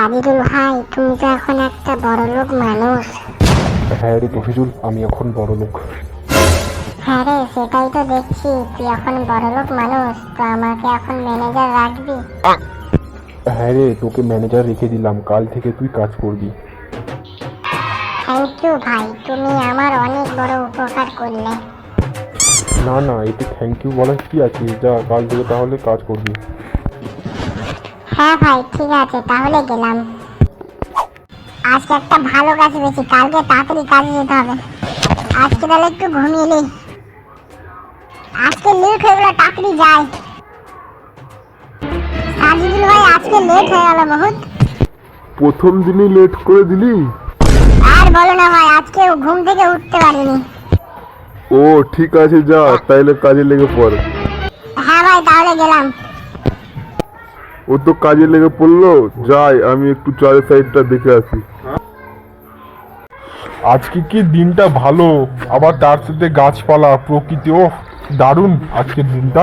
সাজিদুল ভাই, তুমি তো এখন একটা বড়লোক মানুষ। হ্যাঁ রে তফিজুল, আমি এখন বড় লোক। হ্যাঁ রে, সেটাই তো দেখছি, তুই এখন বড়লোক মানুষ, তো আমাকে এখন ম্যানেজার রাখবি? হ্যাঁ রে, তোকে ম্যানেজার রেখে দিলাম, কাল থেকে তুই কাজ করবি। থ্যাংক ইউ ভাই, তুমি আমার অনেক বড় উপকার করলে। না না, এতে থ্যাংক ইউ বলার কি আছে, যা কাল থেকে তাহলে কাজ করবি। হ্যাঁ ভাই, ঠিক আছে, তাহলে গেলাম। আজকে একটা ভালো কাজ পেয়েছি, কালকে তাড়াতাড়ি কাজে যেতে হবে। আজকে তাহলে একটু ঘুমিয়ে নি, আজকে লেট হয়ে গেল, তাড়াতাড়ি যাই। সাজিদুল ভাই, আজকে লেট হয়ে গেল বহুত। প্রথম দিনই লেট করে দিলি? আর বলো না ভাই, আজকে ঘুম থেকে উঠতে পারিনি। ও ঠিক আছে, যা তাইলে কাজে লেগে পড়। হ্যাঁ ভাই, তাহলে গেলাম। ও তো কাজে লেগে পড়লো, যাই আমি একটু চারের সাইডটা দেখে আসি। আজকে কি দিনটা ভালো, আবার তার সাথে গাছপালা প্রকৃতি, ও দারুণ আজকের দিনটা।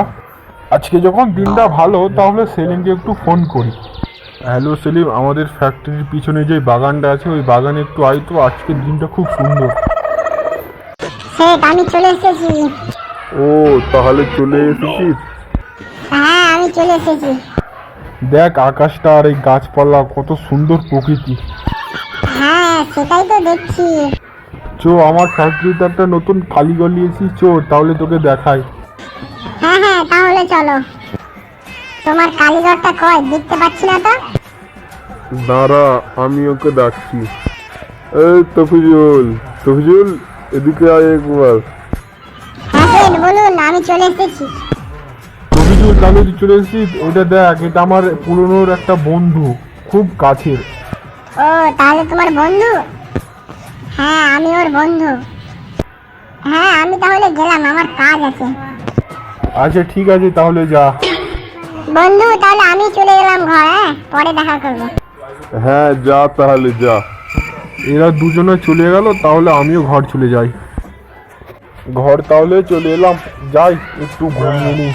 আজকে যখন দিনটা ভালো, তাহলে সেলিমকে একটু ফোন করি। হ্যালো সেলিম, আমাদের ফ্যাক্টরির পিছনে যে বাগানটা আছে, ওই বাগানে একটু আয় তো, আজকের দিনটা খুব সুন্দর। সেট, আমি চলে এসেছি। ও তাহলে চলে এসেছিস? হ্যাঁ, আমি চলে এসেছি। দেখ আকাশটা আর এই গাছপালা, কত সুন্দর প্রকৃতি। হ্যাঁ, সেটাই তো দেখছি। চো, আমার ফ্যাক্টরিতে একটা নতুন খালি গলিয়েছি, চো তাহলে তোকে দেখাই। হ্যাঁ হ্যাঁ, তাহলে চলো। তোমার কালীঘরটা কই, দেখতে পাচ্ছি না তো। দাঁড়া, আমি ওকে ডাকছি। এই তফিজুল, তফিজুল এদিকে আয় একবার। হ্যাঁ সেট, বলুন, আমি চলে এসেছি। তফিজুল, তাহলে তুই চলে এসেছিস? এটা দেখ, এটা আমার পুরনোর একটা বন্ধু, খুব কাছের। ও, তাহলে তোমার বন্ধু? হ্যাঁ, আমি ওর বন্ধু। হ্যাঁ, আমি তাহলে গেলাম, আমার কাজ আছে। আচ্ছা ঠিক আছে, তাহলে যা। বন্ধু, তাহলে আমি চলে গেলাম ঘর, হ্যাঁ, পরে দেখা করবো। হ্যাঁ যা, তাহলে যা। এরা দুজনে চলে গেল, তাহলে আমিও ঘর চলে যাই। ঘর তাহলে চলে এলাম, যাই একটু ঘুমিয়ে নিই।